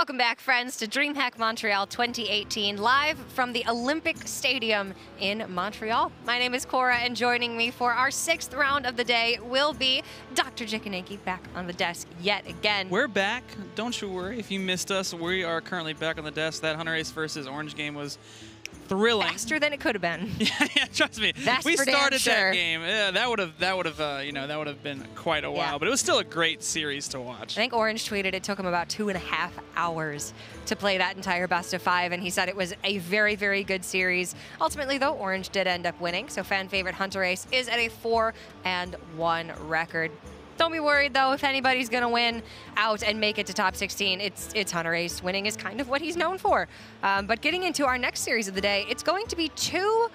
Welcome back, friends, to DreamHack Montreal 2018, live from the Olympic Stadium in Montreal. My name is Cora, and joining me for our 6th round of the day will be Dr. Jikanenki back on the desk yet again. We're back. Don't you worry if you missed us. We are currently back on the desk. That Hunter Ace versus Orange game was thrilling. Faster than it could have been. yeah, trust me. That's we for damn started sure. that game. Yeah, that would have been quite a while. But it was still a great series to watch. I think Orange tweeted it took him about 2.5 hours to play that entire best of 5, and he said it was a very, very good series. Ultimately, though, Orange did end up winning, so fan favorite Hunter Ace is at a 4-1 record. Don't be worried, though, if anybody's going to win out and make it to top 16. It's Hunter Ace. Winning is kind of what he's known for. But getting into our next series of the day, it's going to be 2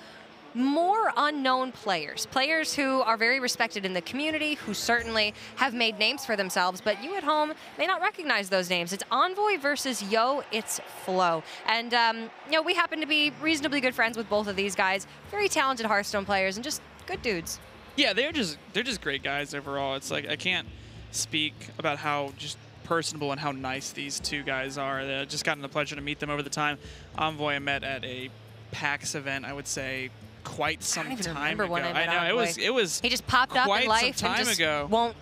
more unknown players. Players who are very respected in the community, who certainly have made names for themselves, but you at home may not recognize those names. It's Envoy versus Yoitsflo. And, you know, we happen to be reasonably good friends with both of these guys. Very talented Hearthstone players and just good dudes. Yeah, they're just great guys overall. It's like I can't speak about how just personable and how nice these two guys are. I just gotten the pleasure to meet them over the time. Envoy I met at a PAX event, I would say, quite some time ago. I know it was. He just popped up in life some time and just ago. won't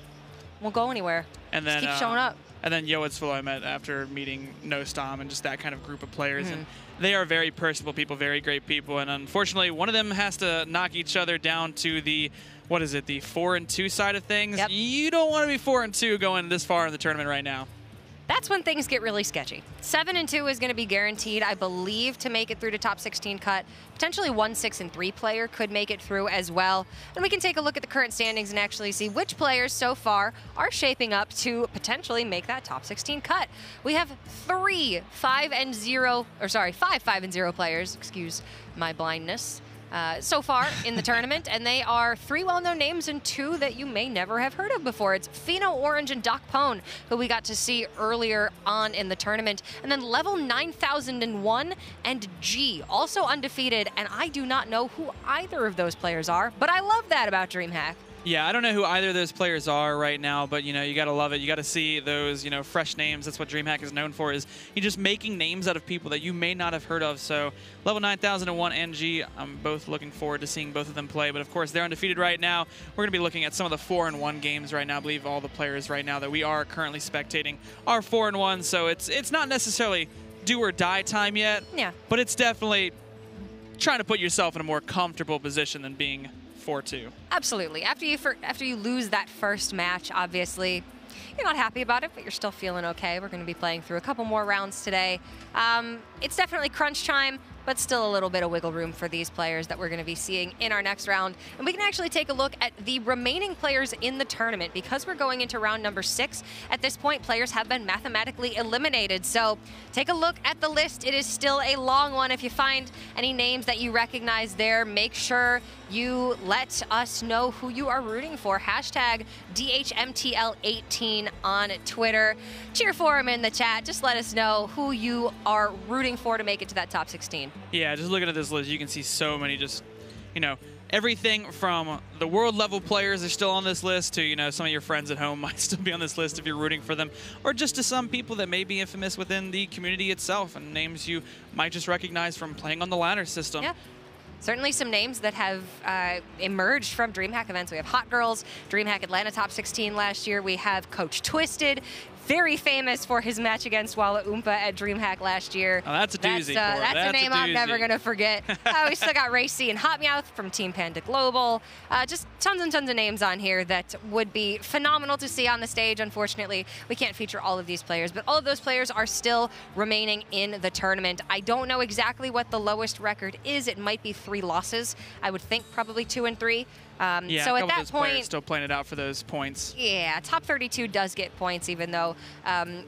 go anywhere. And then just keep showing up. And then Yoitsflo I met after meeting Nostom and just that kind of group of players. And they are very personable people, very great people. And unfortunately, one of them has to knock each other down to the, what is it, the 4-2 side of things. Yep. You don't want to be 4-2 going this far in the tournament right now. That's when things get really sketchy. 7-2 is going to be guaranteed, I believe, to make it through to top 16 cut. Potentially 1-6-3 player could make it through as well. And we can take a look at the current standings and actually see which players so far are shaping up to potentially make that top 16 cut. We have 5 5-0 players, excuse my blindness, so far in the tournament, and they are 3 well-known names and 2 that you may never have heard of before. It's Pheno, Orange, and Doc Pone, who we got to see earlier on in the tournament. And then level 9001 and G, also undefeated, and I do not know who either of those players are, but I love that about DreamHack. Yeah, I don't know who either of those players are right now, but, you know, you got to love it. You got to see those, you know, fresh names. That's what DreamHack is known for, is you just making names out of people that you may not have heard of. So level 9001 and G, I'm both looking forward to seeing both of them play. But, of course, they're undefeated right now. We're going to be looking at some of the 4-1 games right now. I believe all the players right now that we are currently spectating are 4-1. So it's not necessarily do or die time yet. Yeah. But it's definitely trying to put yourself in a more comfortable position than being 4-2. Absolutely. After you lose that first match, obviously, you're not happy about it, but you're still feeling okay. We're going to be playing through a couple more rounds today. It's definitely crunch time, but still a little bit of wiggle room for these players that we're going to be seeing in our next round. And we can actually take a look at the remaining players in the tournament. Because we're going into round number 6, at this point, players have been mathematically eliminated. So take a look at the list. It is still a long one. If you find any names that you recognize there, make sure you let us know who you are rooting for. Hashtag DHMTL18 on Twitter. Cheer for him in the chat. Just let us know who you are rooting for to make it to that top 16. Yeah, just looking at this list, you can see so many just, you know, everything from the world level players are still on this list to, you know, some of your friends at home might still be on this list if you're rooting for them, or just to some people that may be infamous within the community itself and names you might just recognize from playing on the ladder system. Yeah. Certainly some names that have emerged from DreamHack events. We have Hot Girls, DreamHack Atlanta Top 16 last year. We have Coach Twisted, very famous for his match against Walla Oompa at DreamHack last year. Oh, that's a doozy. That's a name I'm never going to forget. We still got Ray C and Hot Meowth from Team Panda Global. Just tons and tons of names on here that would be phenomenal to see on the stage. Unfortunately, we can't feature all of these players, but all of those players are still remaining in the tournament. I don't know exactly what the lowest record is. It might be 3 losses. I would think probably 2 and 3. Yeah, so a at that point, still playing it out for those points. Yeah, top 32 does get points, even though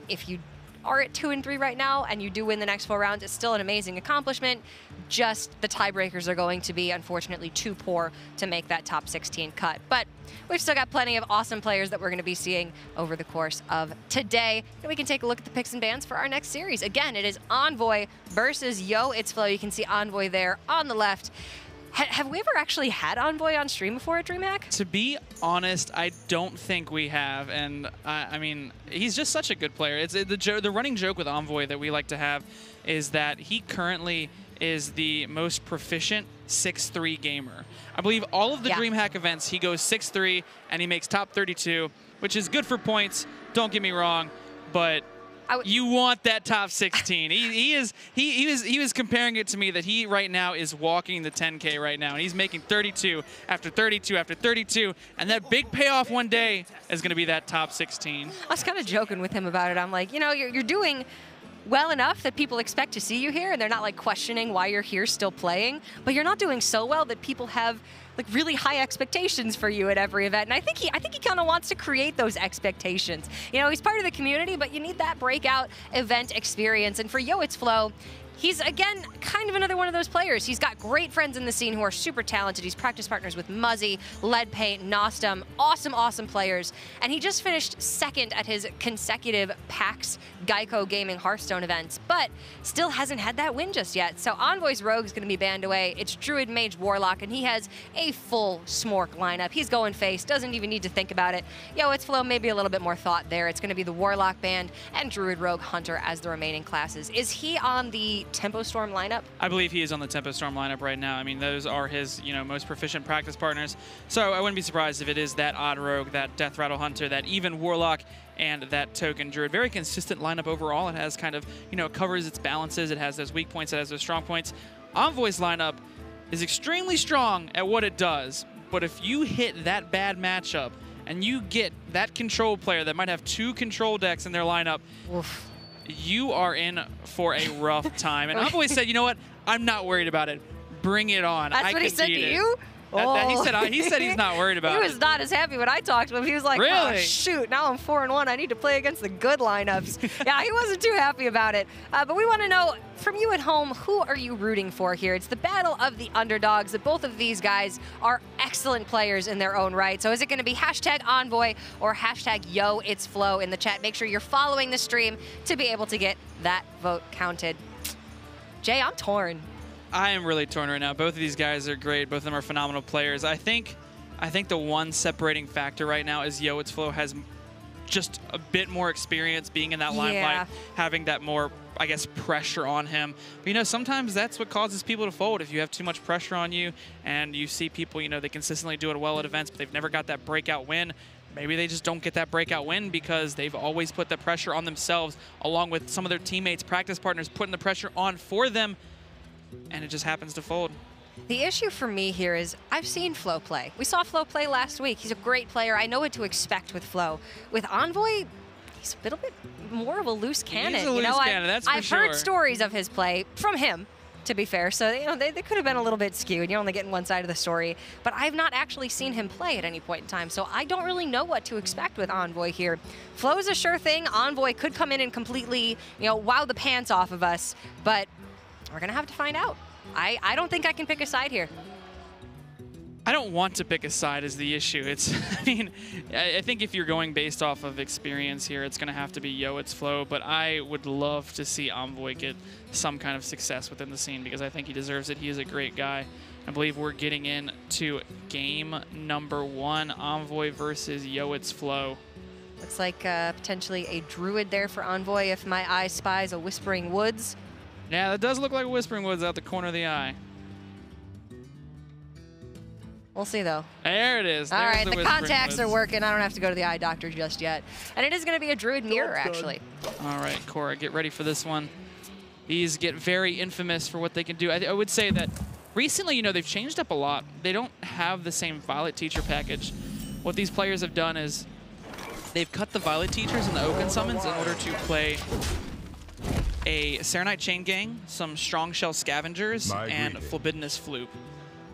if you are at 2 and 3 right now and you do win the next 4 rounds, it's still an amazing accomplishment. Just the tiebreakers are going to be, unfortunately, too poor to make that top 16 cut. But we've still got plenty of awesome players that we're going to be seeing over the course of today. And we can take a look at the picks and bans for our next series. Again, it is Envoy versus Yoitsflo. You can see Envoy there on the left. Have we ever actually had Envoy on stream before at DreamHack? To be honest, I don't think we have, and I mean, he's just such a good player. It's the running joke with Envoy that we like to have is that he currently is the most proficient 6'3" gamer. I believe all of the DreamHack events, he goes 6'3", and he makes top 32, which is good for points, don't get me wrong, but you want that top 16. He was comparing it to me that he right now is walking the 10K right now, and he's making 32 after 32 after 32, and that big payoff one day is going to be that top 16. I was kind of joking with him about it. I'm like, you know, you're doing well enough that people expect to see you here, and they're not like questioning why you're here still playing, but you're not doing so well that people have like really high expectations for you at every event. And I think he kind of wants to create those expectations. You know, he's part of the community, but you need that breakout event experience. And for Yoitsflo, he's, again, kind of another one of those players. He's got great friends in the scene who are super talented. He's practice partners with Muzzy, Leadpaint, Nostum, awesome players. And he just finished second at his consecutive PAX Geico Gaming Hearthstone events, but still hasn't had that win just yet. So Envoy's Rogue is going to be banned away. It's Druid, Mage, Warlock, and he has a full Smork lineup. He's going face, doesn't even need to think about it. Yoitsflo, maybe a little bit more thought there. It's going to be the Warlock band and Druid, Rogue, Hunter as the remaining classes. Is he on the Tempo Storm lineup? I believe he is on the Tempo Storm lineup right now. I mean, those are his, you know, most proficient practice partners. So I wouldn't be surprised if it is that Odd Rogue, that Death Rattle Hunter, that even Warlock, and that Token Druid. Very consistent lineup overall. It has kind of, you know, covers its balances. It has those weak points. It has those strong points. Envoy's lineup is extremely strong at what it does. But if you hit that bad matchup and you get that control player that might have 2 control decks in their lineup, oof, you are in for a rough time. And Envoy said, you know what? I'm not worried about it. Bring it on. That's what he said to you? He said he's not worried about it. He was not as happy when I talked to him. He was like, really? Oh, shoot, now I'm 4-1. I need to play against the good lineups. Yeah, he wasn't too happy about it. But we want to know, from you at home, who are you rooting for here? It's the battle of the underdogs. That both of these guys are excellent players in their own right. So is it going to be hashtag Envoy or hashtag Yoitsflo in the chat? Make sure you're following the stream to be able to get that vote counted. Jay, I'm torn. I am really torn right now. Both of these guys are great. Both of them are phenomenal players. I think the one separating factor right now is Yoitsflo has just a bit more experience being in that limelight, having that more, I guess, pressure on him. But, you know, sometimes that's what causes people to fold. If you have too much pressure on you and you see people, you know, they consistently do it well at events, but they've never got that breakout win. Maybe they just don't get that breakout win because they've always put the pressure on themselves, along with some of their teammates, practice partners, putting the pressure on for them, and it just happens to fold. The issue for me here is I've seen Flo play. We saw Flo play last week. He's a great player. I know what to expect with Flo. With Envoy, he's a little bit more of a loose cannon. He's a loose cannon, that's for I've sure. heard stories of his play from him, to be fair. So, you know, they could have been a little bit skewed. You're only getting one side of the story. But I've not actually seen him play at any point in time. So I don't really know what to expect with Envoy here. Flo's a sure thing. Envoy could come in and completely, you know, wow the pants off of us. But we're going to have to find out. I don't think I can pick a side here. I don't want to pick a side is the issue. I mean, I think if you're going based off of experience here, it's going to have to be Yoitsflo, but I would love to see Envoy get some kind of success within the scene because I think he deserves it. He is a great guy. I believe we're getting into game number 1, Envoy versus Yoitsflo. Looks like potentially a Druid there for Envoy if my eye spies a Whispering Woods. Yeah, that does look like a Whispering Woods out the corner of the eye. We'll see, though. There it is. All There's right, the contacts Woods. are working. I don't have to go to the eye doctor just yet. And it is going to be a Druid Mirror, actually. All right, Cora, get ready for this one. These get very infamous for what they can do. I would say that recently, you know, they've changed up a lot. They don't have the same Violet Teacher package. What these players have done is they've cut the Violet Teachers and the Oaken Summons in order to play a Serenite Chain Gang, some Strong Shell Scavengers, and Phlebidinous Floop.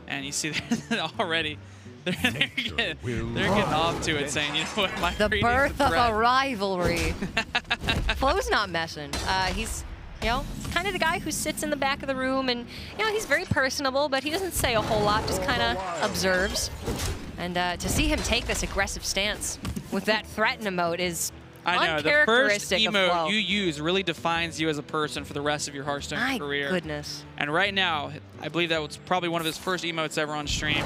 And you see already, they're getting off to it, saying, you know what, my the birth of a rivalry. Flo's not messing. He's, you know, kind of the guy who sits in the back of the room, and, you know, he's very personable, but he doesn't say a whole lot, just kind of observes. And to see him take this aggressive stance with that threaten emote is I know, the first Uncharacteristic of emote Flo. you use really defines you as a person for the rest of your Hearthstone My career. goodness. And right now, I believe that was probably one of his first emotes ever on stream.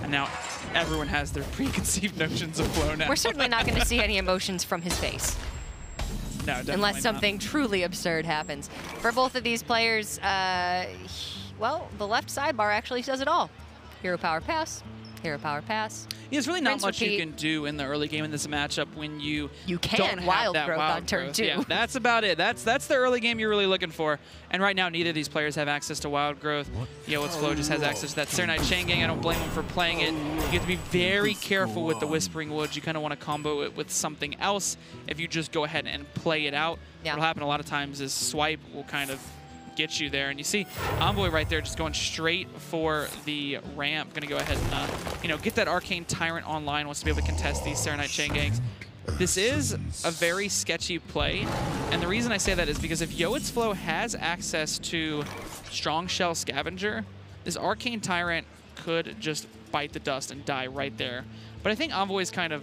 And now everyone has their preconceived notions of Flo now. We're certainly not going to see any emotions from his face. No, definitely Unless not. something truly absurd happens. For both of these players, well, the left sidebar actually says it all. Hero power pass, hero power pass. Yeah, there's really not Rinse, much you repeat. can do in the early game in this matchup when you can don't have wild that growth wild on turn growth. 2. Yeah, that's about it. That's the early game you're really looking for. And right now, neither of these players have access to wild growth. Yoitsflo just has access to that Serenite Chain Gang. I don't blame him for playing it. You have to be very careful with the Whispering Woods. You kind of want to combo it with something else. If you just go ahead and play it out, what'll happen a lot of times is swipe will kind of get you there. And you see Envoy right there just going straight for the ramp. Gonna go ahead and get that Arcane Tyrant online, wants to be able to contest these Serenite Chain Gangs. This is a very sketchy play, and the reason I say that is because if Yoitsflo has access to Strong Shell Scavenger, this Arcane Tyrant could just bite the dust and die right there. But I think Envoy is kind of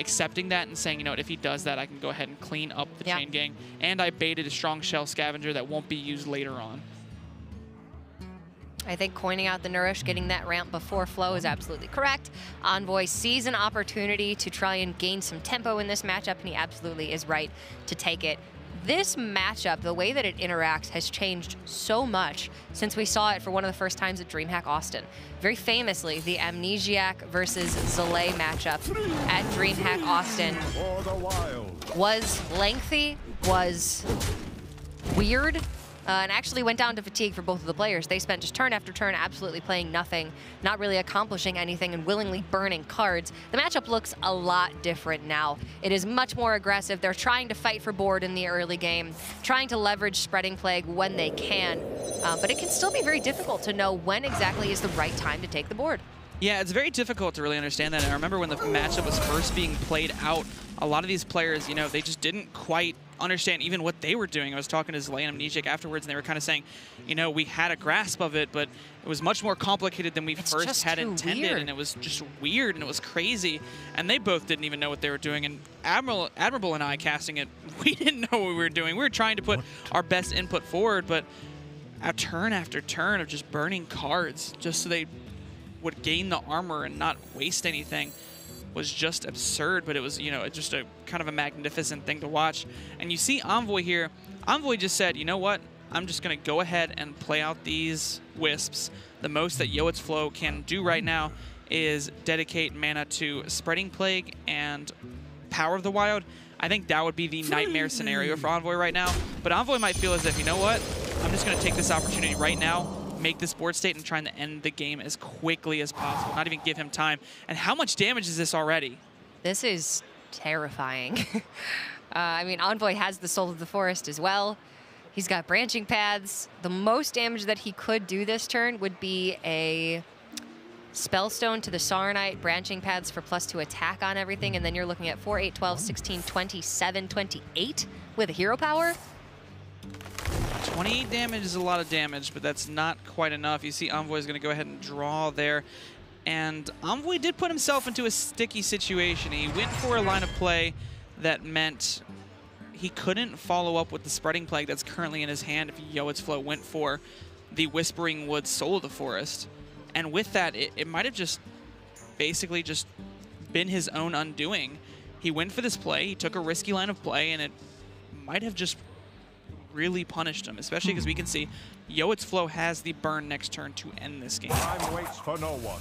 accepting that and saying, you know what, if he does that, I can go ahead and clean up the chain gang, and I baited a Strong Shell Scavenger that won't be used later on. I think coining out the Nourish, getting that ramp before Flo is absolutely correct. Envoy sees an opportunity to try and gain some tempo in this matchup, and he absolutely is right to take it. This matchup, the way that it interacts, has changed so much since we saw it for one of the first times at DreamHack Austin. Very famously, the Amnesiac versus Zalae matchup at DreamHack Austin was lengthy, was weird, and actually went down to fatigue for both of the players. They spent just turn after turn absolutely playing nothing, not really accomplishing anything, and willingly burning cards. The matchup looks a lot different now. It is much more aggressive. They're trying to fight for board in the early game, trying to leverage Spreading Plague when they can, but it can still be very difficult to know when exactly is the right time to take the board. Yeah, it's very difficult to really understand that. And I remember when the matchup was first being played out, a lot of these players, they just didn't quite understand even what they were doing. I was talking to Zalae and Amnesiac afterwards, and they were kind of saying, we had a grasp of it, but it was much more complicated than we first had intended, weird. and it was just weird, and it was crazy, and they both didn't even know what they were doing. And Admirable and I casting it, we didn't know what we were doing. We were trying to put our best input forward, but a turn after turn of just burning cards just so they would gain the armor and not waste anything was just absurd. But it was, just a kind of a magnificent thing to watch. And you see Envoy here. Envoy just said, you know what? I'm just going to go ahead and play out these Wisps. The most that Yoitsflo can do right now is dedicate mana to Spreading Plague and Power of the Wild. I think that would be the nightmare scenario for Envoy right now. But Envoy might feel as if, you know what? I'm just going to take this opportunity right now, make this board state, and trying to end the game as quickly as possible, not even give him time. And how much damage is this already? This is terrifying. I mean, Envoy has the Soul of the Forest as well. He's got branching paths. The most damage that he could do this turn would be a Spellstone to the Saronite, branching paths for +2 attack on everything, and then you're looking at 4, 8, 12, 16, 27, 28 with a hero power. 28 damage is a lot of damage, but that's not quite enough. You see Envoy is going to go ahead and draw there. And Envoy did put himself into a sticky situation. He went for a line of play that meant he couldn't follow up with the Spreading Plague that's currently in his hand if Yoitsflo went for the Whispering Woods Soul of the Forest. And with that, it might have just basically just been his own undoing. He went for this play, he took a risky line of play, and it might have just really punished him, especially because we can see Yoitsflo has the burn next turn to end this game. Time waits for no one.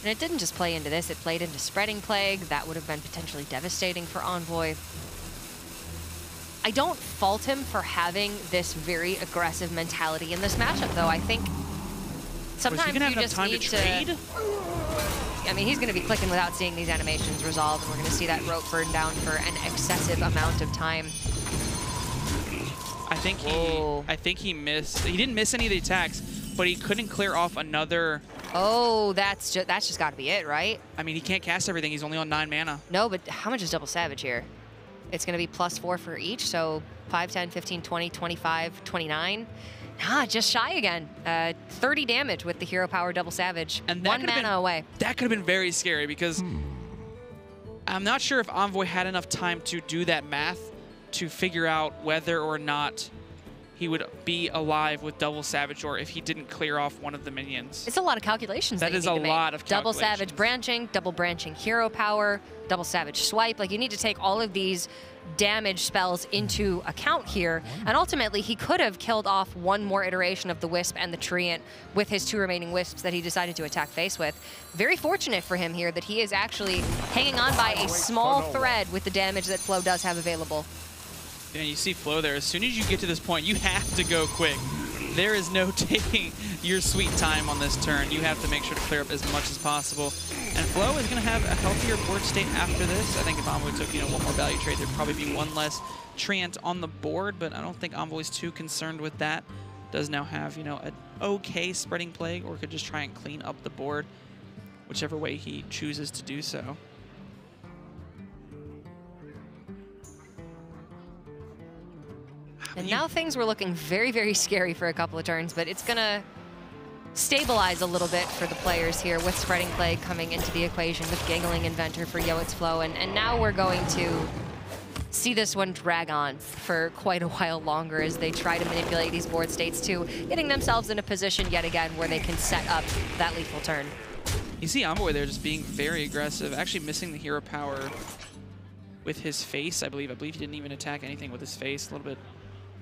And it didn't just play into this, it played into Spreading Plague. That would have been potentially devastating for Envoy. I don't fault him for having this very aggressive mentality in this matchup, though. I think sometimes you just need to... I mean, he's going to be clicking without seeing these animations resolve, and we're going to see that rope burn down for an excessive amount of time. I think he missed. He didn't miss any of the attacks, but he couldn't clear off another. Oh, that's just got to be it, right? I mean, he can't cast everything. He's only on 9 mana. No, but how much is Double Savage here? It's going to be +4 for each, so 5, 10, 15, 20, 25, 29. Ah, just shy again. 30 damage with the hero power Double Savage. And one mana away. That could have been very scary because I'm not sure if Envoy had enough time to do that math to figure out whether or not he would be alive with double Savage or if he didn't clear off one of the minions. It's a lot of calculations. That is a lot of calculations. Double Savage branching, double branching hero power, double Savage swipe. Like, you need to take all of these damage spells into account here. And ultimately, he could have killed off one more iteration of the Wisp and the Treant with his 2 remaining Wisps that he decided to attack face with. Very fortunate for him here that he is actually hanging on by a small thread with the damage that Flo does have available. And you see Flo there. As soon as you get to this point, you have to go quick. There is no taking your sweet time on this turn. You have to make sure to clear up as much as possible. And Flo is going to have a healthier board state after this. I think if Envoy took, one more value trade, there'd probably be one less Treant on the board, but I don't think Envoy's too concerned with that. Does now have, an okay Spreading Plague, or could just try and clean up the board, whichever way he chooses to do so. And now things were looking very, very scary for a couple of turns, but it's going to stabilize a little bit for the players here with Spreading Plague coming into the equation with Giggling Inventor for Yoitsflo. And now we're going to see this one drag on for quite a while longer as they try to manipulate these board states too, getting themselves in a position yet again where they can set up that lethal turn. You see Envoy there just being very aggressive, actually missing the hero power with his face, I believe. I believe he didn't even attack anything with his face. A little bit,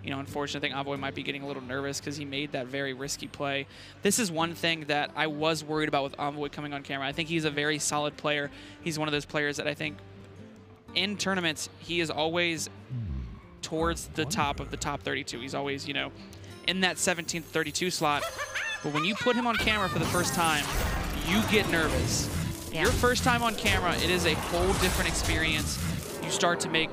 unfortunate. I think Envoy might be getting a little nervous because he made that very risky play. This is one thing that I was worried about with Envoy coming on camera. I think he's a very solid player. He's one of those players that I think in tournaments, he is always towards the top of the top 32. He's always, in that 17th, 32 slot. But when you put him on camera for the first time, you get nervous. Yeah. Your first time on camera, it is a whole different experience. You start to make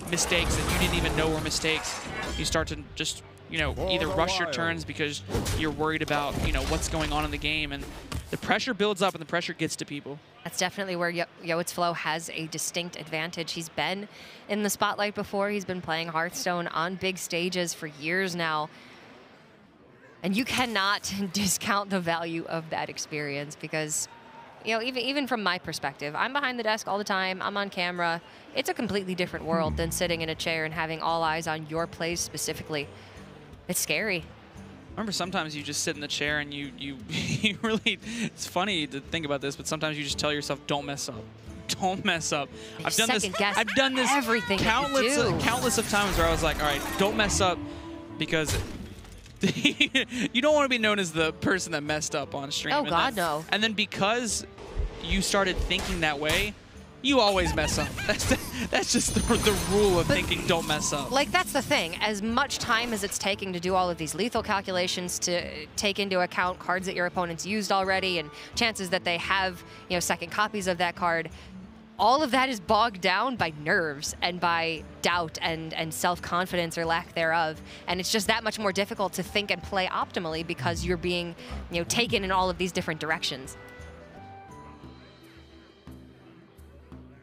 mistakes that you didn't even know were mistakes. You start to just, either rush your turns because you're worried about, what's going on in the game. And the pressure builds up and the pressure gets to people. That's definitely where Yoitsflo has a distinct advantage. He's been in the spotlight before. He's been playing Hearthstone on big stages for years now. And you cannot discount the value of that experience because, even from my perspective, I'm behind the desk all the time. I'm on camera. It's a completely different world than sitting in a chair and having all eyes on your plays specifically. It's scary. Remember, sometimes you just sit in the chair and you really, it's funny to think about this, but sometimes you just tell yourself, don't mess up. Don't mess up. I've done this everything countless of times where I was like, all right, don't mess up, because you don't want to be known as the person that messed up on stream. Oh, God, no. And then because you started thinking that way, you always mess up. That's just the rule of thinking don't mess up. Like, that's the thing. As much time as it's taking to do all of these lethal calculations, to take into account cards that your opponents used already and chances that they have, second copies of that card, all of that is bogged down by nerves and by doubt and self-confidence or lack thereof. And it's just that much more difficult to think and play optimally because you're being, taken in all of these different directions.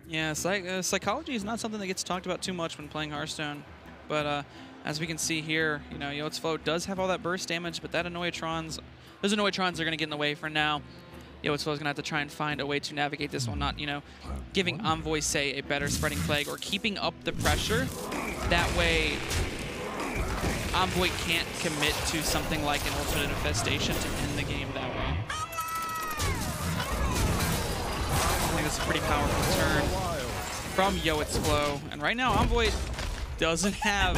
Yeah, psychology is not something that gets talked about too much when playing Hearthstone. But as we can see here, Yoitsflo does have all that burst damage, but those Annoytrons are going to get in the way for now. Yoitsflo is going to have to try and find a way to navigate this one, not, giving Envoy, say, a better Spreading Plague or keeping up the pressure. That way, Envoy can't commit to something like an Ultimate Infestation to end the game that way. I think it's a pretty powerful turn from Yoitsflo. And right now, Envoy doesn't have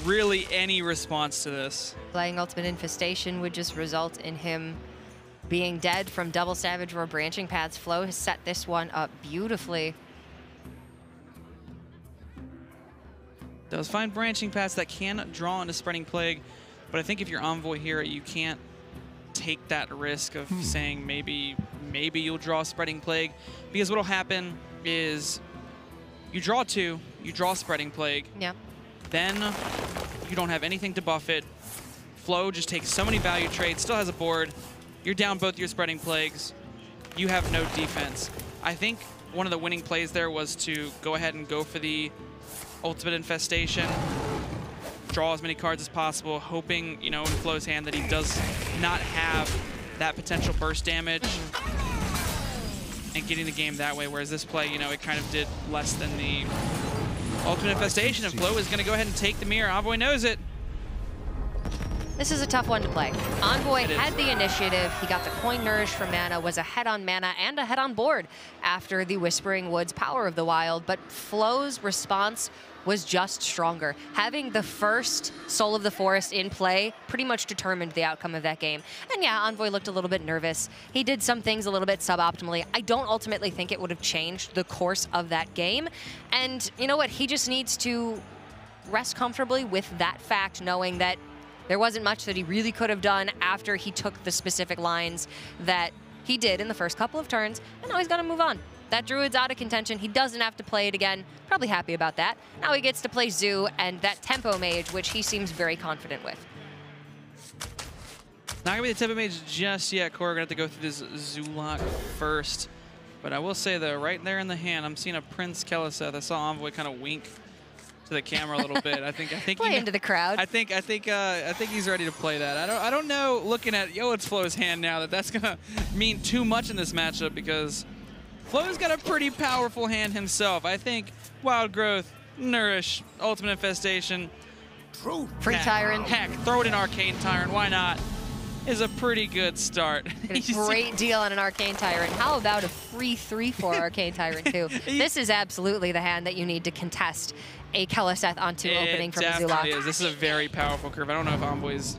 really any response to this. Playing Ultimate Infestation would just result in him being dead from double Savage or branching paths. Flo has set this one up beautifully. Does find branching paths that can draw into Spreading Plague, but I think if you're Envoy here, you can't take that risk of saying maybe you'll draw Spreading Plague, because what'll happen is you draw 2, you draw Spreading Plague, yeah. Then you don't have anything to buff it. Flo just takes so many value trades, still has a board. You're down both your Spreading Plagues. You have no defense. I think one of the winning plays there was to go ahead and go for the Ultimate Infestation, draw as many cards as possible, hoping, in Flo's hand that he does not have that potential burst damage. and getting the game that way, whereas this play, you know, it kind of did less than the Ultimate Infestation, and Flo is going to go ahead and take the mirror. Envoy knows it. This is a tough one to play. Envoy had the initiative. He got the coin nourished from mana, was ahead on mana and ahead on board after the Whispering Woods Power of the Wild, but Flo's response was just stronger. Having the first Soul of the Forest in play pretty much determined the outcome of that game. And yeah, Envoy looked a little bit nervous. He did some things a little bit suboptimally. I don't ultimately think it would have changed the course of that game. And you know what? He just needs to rest comfortably with that fact, knowing that there wasn't much that he really could have done after he took the specific lines that he did in the first couple of turns, and now he's got to move on. That Druid's out of contention. He doesn't have to play it again. Probably happy about that. Now he gets to play Zoo and that Tempo Mage, which he seems very confident with. Not going to be the Tempo Mage just yet, Corey. We're going to have to go through this Zulak first. But I will say, though, right there in the hand, I'm seeing a Prince Keleseth. I saw Envoy kind of wink to the camera a little bit. I think play into the crowd. I think he's ready to play that. I don't know. Looking at Yoitsflo's hand now, that's gonna mean too much in this matchup because Flo's got a pretty powerful hand himself. I think Wild Growth, Nourish, Ultimate Infestation, Free Tyrant. Heck, throw it in Arcane Tyrant. Why not? Is a pretty good start. A great deal on an Arcane Tyrant. How about a free 3/4 Arcane Tyrant too? This is absolutely the hand that you need to contest a Keleseth onto opening from a Zulak. It is. This is a very powerful curve. I don't know if Envoy's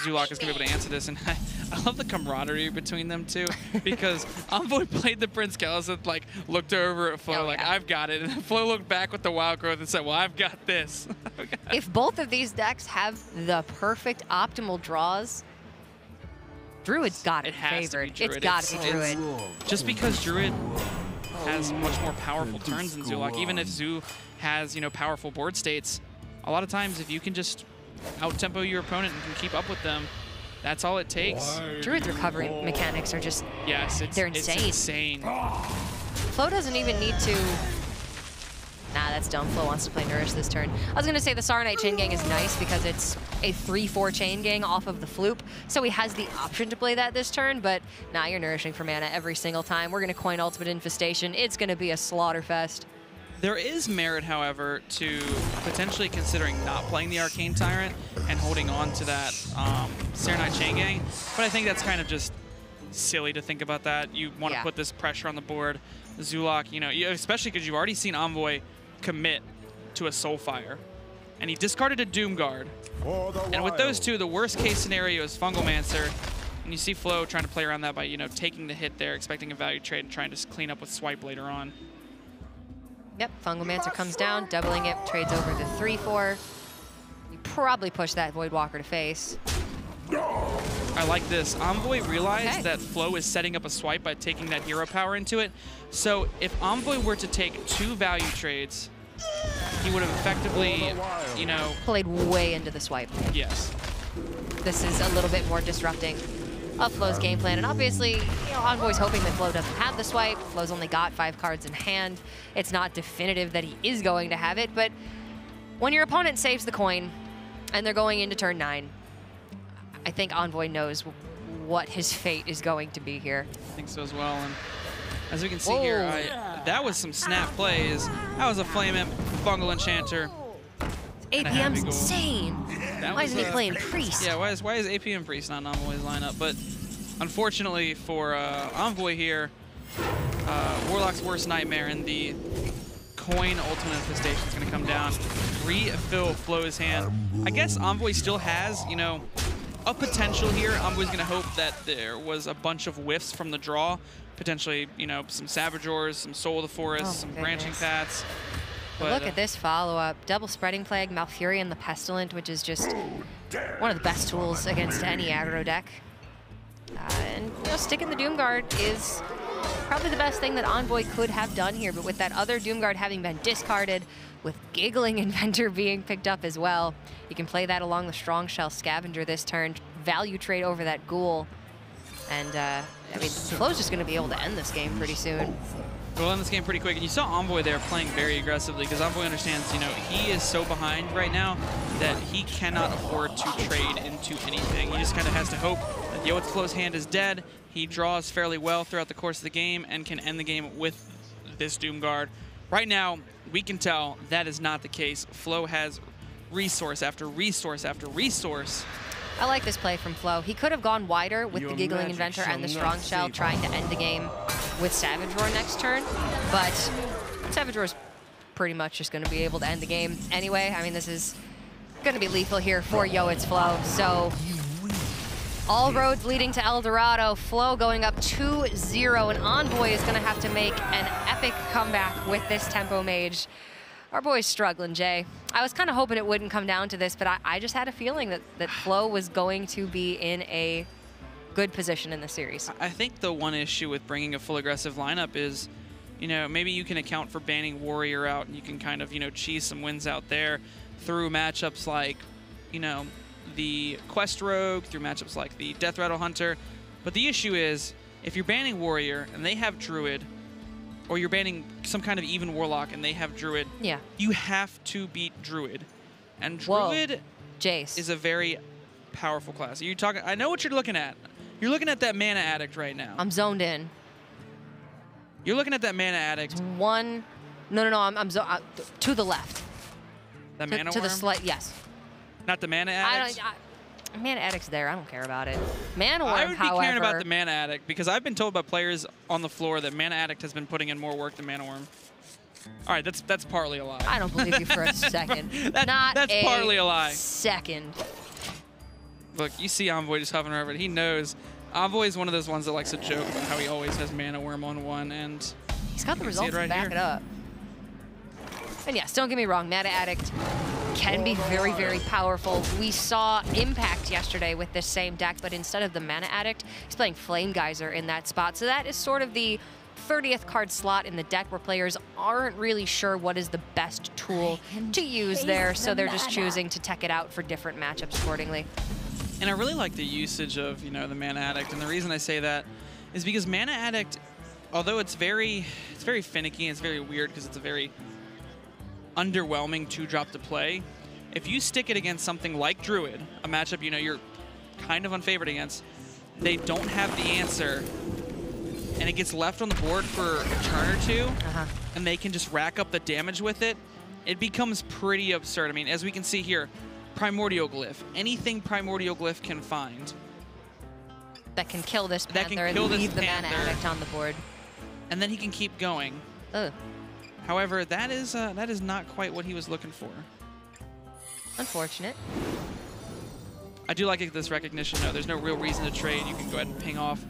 Zulak is going to be able to answer this. And I love the camaraderie between them two because Envoy played the Prince Keleseth, like looked over at Flo like, I've got it. And Flo looked back with the Wild Growth and said, well, I've got this. If both of these decks have the perfect optimal draws, Druid's got it favored. It's got to be Druid. Just because Druid has much more powerful turns than Zulak, even if Zoo has, you know, powerful board states, a lot of times if you can just out-tempo your opponent and can keep up with them, that's all it takes. Druid's recovery mechanics are just, they're insane. It's insane. Flo doesn't even need to. Nah, that's dumb. Flo wants to play Nourish this turn. I was going to say the Saronite Chain Gang is nice because it's a 3/4 Chain Gang off of the Floop, so he has the option to play that this turn, but nah, you're Nourishing for mana every single time. We're going to coin Ultimate Infestation. It's going to be a slaughter fest. There is merit, however, to potentially considering not playing the Arcane Tyrant and holding on to that Saronite Chain Gang, but I think that's kind of just silly to think about that. You want to put this pressure on the board. Zulak, you know, especially because you've already seen Envoy commit to a Soulfire, and he discarded a Doomguard. And with those two, the worst case scenario is Fungalmancer, and you see Flo trying to play around that by, you know, taking the hit there, expecting a value trade, and trying to clean up with Swipe later on. Yep, Fungalmancer comes down, doubling it, trades over the 3/4. You probably push that Voidwalker to face. I like this. Envoy realized that Flo is setting up a swipe by taking that hero power into it. So if Envoy were to take 2 value trades, he would have effectively, you know, played way into the swipe. Yes. This is a little bit more disrupting of Flo's game plan. And obviously, you know, Envoy's hoping that Flo doesn't have the swipe. Flo's only got 5 cards in hand. It's not definitive that he is going to have it, but when your opponent saves the coin and they're going into turn 9, I think Envoy knows what his fate is going to be here. I think so as well. And as we can see here, that was some snap plays. That was a Flame Imp, Fungal Enchanter. APM's insane. Why isn't he playing Priest? Yeah, why is APM Priest not in Envoy's lineup? But unfortunately for Envoy here, Warlock's worst nightmare in the coin Ultimate Infestation is going to come down. Refill Flo's hand. I guess Envoy still has, you know, a potential here. Envoy's going to hope that there was a bunch of whiffs from the draw. Potentially, you know, some Savage Ores, some Soul of the Forest, some Branching Paths. But look at this follow-up. Double Spreading Plague, Malfurion the Pestilent, which is just one of the best tools against any aggro deck. And, you know, sticking the Doomguard is probably the best thing that Envoy could have done here, but with that other Doomguard having been discarded, with Giggling Inventor being picked up as well, you can play that along the Strong Shell Scavenger this turn, value trade over that Ghoul, and I mean, Flo's just going to be able to end this game pretty soon. We'll end this game pretty quick. And you saw Envoy there playing very aggressively because Envoy understands, you know, he is so behind right now that he cannot afford to trade into anything. He just kind of has to hope that the Yoitsflo's hand is dead. He draws fairly well throughout the course of the game and can end the game with this Doom Guard. Right now, we can tell that is not the case. Flo has resource after resource after resource. I like this play from Flo. He could have gone wider with the Giggling Inventor and the Strong Shell trying to end the game with Savage Roar next turn, but Savage Roar's pretty much just going to be able to end the game anyway. I mean, this is going to be lethal here for Yoitsflo, so all roads leading to El Dorado. Flo going up 2-0, and Envoy is going to have to make an epic comeback with this Tempo Mage. Our boy's struggling, Jay. I was kind of hoping it wouldn't come down to this, but I just had a feeling that Flo was going to be in a good position in the series. I think the one issue with bringing a full aggressive lineup is, you know, maybe you can account for banning Warrior out and you can kind of, you know, cheese some wins out there through matchups like, you know, the Quest Rogue, through matchups like the Death Rattle Hunter. But the issue is, if you're banning Warrior and they have Druid, or you're banning some kind of even Warlock and they have Druid, yeah, you have to beat Druid. And Druid Jace is a very powerful class. You're talking, I know what you're looking at. You're looking at that Mana Addict right now. I'm zoned in. You're looking at that Mana Addict. One, no, I'm to the left. The Mana to Worm? the slight, yes. Not the Mana Addict? Mana Addict's there. I don't care about it. Mana Worm, I would be however, caring about the Mana Addict because I've been told by players on the floor that Mana Addict has been putting in more work than Mana Worm. All right, that's partly a lie. I don't believe you for a second. That's partly a lie. Second. Look, you see Envoy just hovering over it. He knows. Envoy is one of those ones that likes to joke about how he always has Mana Worm on one, and he's got the results right to back here. it up. And yes, don't get me wrong, Mana Addict can be very, very powerful. We saw Impact yesterday with this same deck, but instead of the Mana Addict, he's playing Flame Geyser in that spot. So that is sort of the 30th card slot in the deck where players aren't really sure what is the best tool to use there, so they're just choosing to tech it out for different matchups accordingly. And I really like the usage of, you know, the Mana Addict, and the reason I say that is because Mana Addict, although it's very finicky and it's very weird because it's a very underwhelming 2-drop to play, if you stick it against something like Druid, a matchup you know you're kind of unfavored against, they don't have the answer, and it gets left on the board for a turn or two, and they can just rack up the damage with it, it becomes pretty absurd. I mean, as we can see here, Primordial Glyph, anything Primordial Glyph can find that can kill this Panther and leave the Mana Addict on the board. And then he can keep going. Ugh. However, that is not quite what he was looking for. Unfortunate. I do like this recognition, though. There's no real reason to trade. You can go ahead and ping off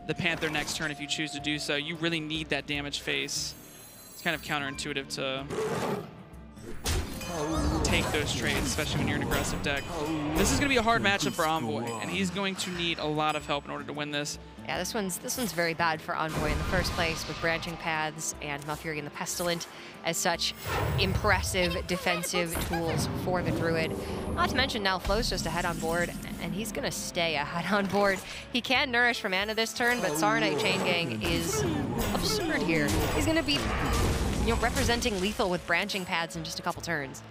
the Panther next turn if you choose to do so. You really need that damage face. It's kind of counterintuitive to take those trades, especially when you're an aggressive deck. This is going to be a hard matchup for Envoy, and he's going to need a lot of help in order to win this. Yeah, this one's very bad for Envoy in the first place with Branching Paths and Malfurion the Pestilent as such impressive defensive tools for the Druid. Not to mention now Flo's just ahead on board, and he's going to stay ahead on board. He can nourish for mana this turn, but Saronite Chain Gang is absurd here. He's going to be, you know, representing lethal with Branching Paths in just a couple turns.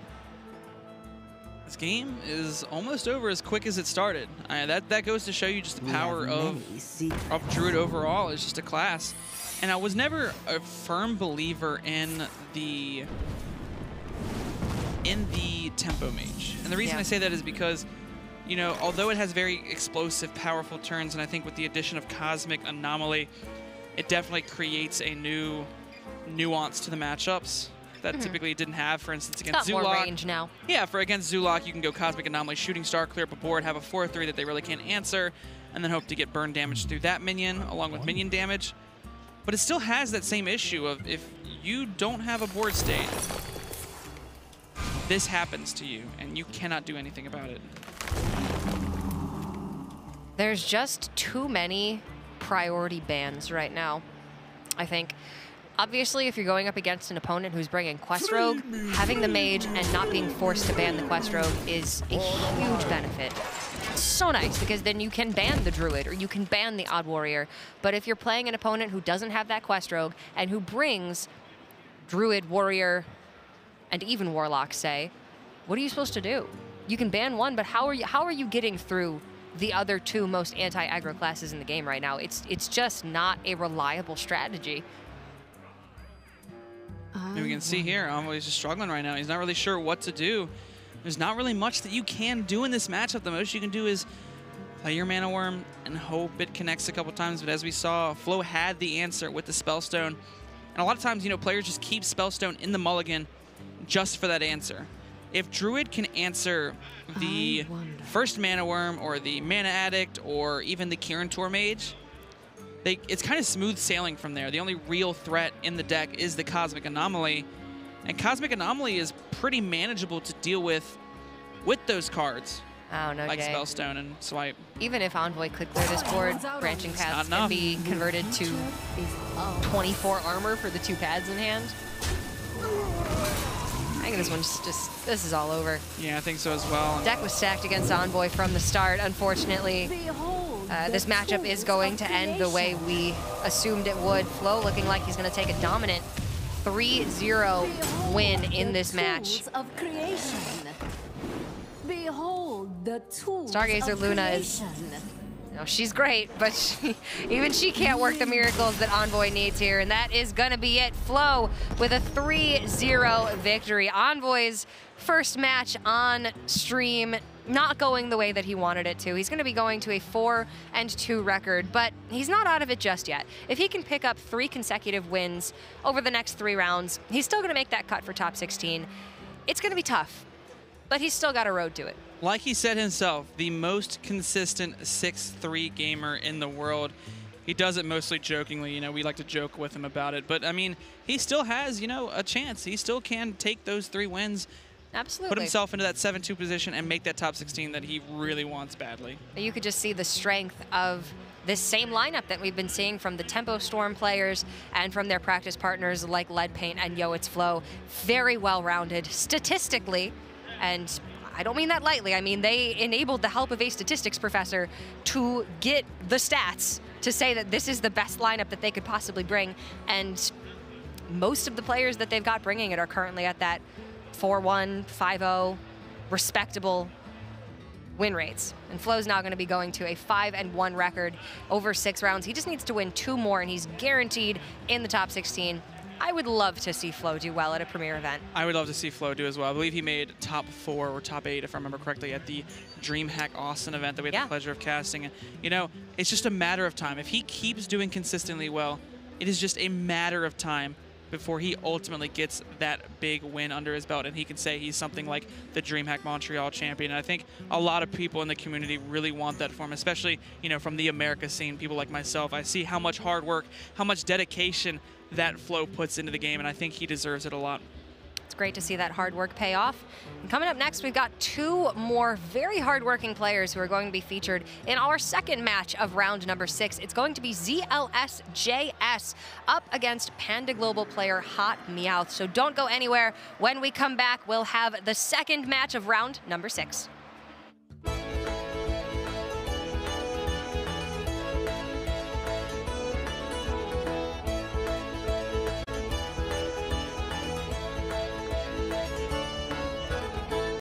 This game is almost over as quick as it started. That goes to show you just the power of Druid overall. It's just a class. And I was never a firm believer in the Tempo Mage. And the reason I say that is because, you know, although it has very explosive, powerful turns, and I think with the addition of Cosmic Anomaly, it definitely creates a new nuance to the matchups that typically it didn't have. For instance, against Zulok. More range now. Yeah, against Zulok, you can go Cosmic Anomaly, Shooting Star, clear up a board, have a 4/3 that they really can't answer, and then hope to get burn damage through that minion, along with minion damage. But it still has that same issue of if you don't have a board state, this happens to you, and you cannot do anything about it. There's just too many priority bans right now, I think. Obviously, if you're going up against an opponent who's bringing Quest Rogue, having the Mage and not being forced to ban the Quest Rogue is a huge benefit. It's so nice, because then you can ban the Druid or you can ban the Odd Warrior. But if you're playing an opponent who doesn't have that Quest Rogue and who brings Druid, Warrior, and even Warlock, say, what are you supposed to do? You can ban one, but how are you getting through the other two most anti-aggro classes in the game right now? It's just not a reliable strategy. And we can see here, Envoy's just struggling right now. He's not really sure what to do. There's not really much that you can do in this matchup. The most you can do is play your Mana Worm and hope it connects a couple times. But as we saw, Flo had the answer with the Spellstone. And a lot of times, you know, players just keep Spellstone in the mulligan just for that answer. If Druid can answer the first Mana Worm or the Mana Addict or even the Kirin Mage, it's kind of smooth sailing from there. The only real threat in the deck is the Cosmic Anomaly. And Cosmic Anomaly is pretty manageable to deal with those cards. Oh, no, like Jay. Spellstone and Swipe. Even if Envoy could clear this board, Branching Paths can be converted to 24 armor for the 2 pads in hand. I think this one's just, this is all over. Yeah, I think so as well. Deck was stacked against Envoy from the start, unfortunately. This matchup is going to end the way we assumed it would. Flo looking like he's going to take a dominant 3-0 win in this match. Stargazer Luna is, you know, she's great, but even she can't work the miracles that Envoy needs here, and that is going to be it. Flo with a 3-0 victory. Envoy's first match on stream not going the way that he wanted it to. He's going to be going to a 4-2 record, but he's not out of it just yet. If he can pick up 3 consecutive wins over the next 3 rounds, he's still going to make that cut for top 16. It's going to be tough, but he's still got a road to it. Like he said himself, the most consistent 6-3 gamer in the world. He does it mostly jokingly, you know, we like to joke with him about it, but I mean, he still has, you know, a chance. He still can take those 3 wins. Absolutely. Put himself into that 7-2 position and make that top 16 that he really wants badly. You could just see the strength of this same lineup that we've been seeing from the Tempo Storm players and from their practice partners like Lead Paint and Yoitsflo. Very well-rounded statistically, and I don't mean that lightly. I mean, they enabled the help of a statistics professor to get the stats to say that this is the best lineup that they could possibly bring, and most of the players that they've got bringing it are currently at that 4-1, 5-0, respectable win rates. And Flo's now going to be going to a 5-1 record over 6 rounds. He just needs to win 2 more, and he's guaranteed in the top 16. I would love to see Flo do well at a premier event. I would love to see Flo do as well. I believe he made top 4 or top 8, if I remember correctly, at the DreamHack Austin event that we had the pleasure of casting. And, you know, it's just a matter of time. If he keeps doing consistently well, it is just a matter of time before he ultimately gets that big win under his belt and he can say he's something like the DreamHack Montreal champion. And I think a lot of people in the community really want that for him, especially, you know, from the America scene, people like myself. I see how much hard work, how much dedication that Flo puts into the game, and I think he deserves it a lot. It's great to see that hard work pay off. And coming up next, we've got 2 more very hardworking players who are going to be featured in our second match of round number 6. It's going to be ZLSJS up against Panda Global player Hot Meowth. So don't go anywhere. When we come back, we'll have the second match of round number 6.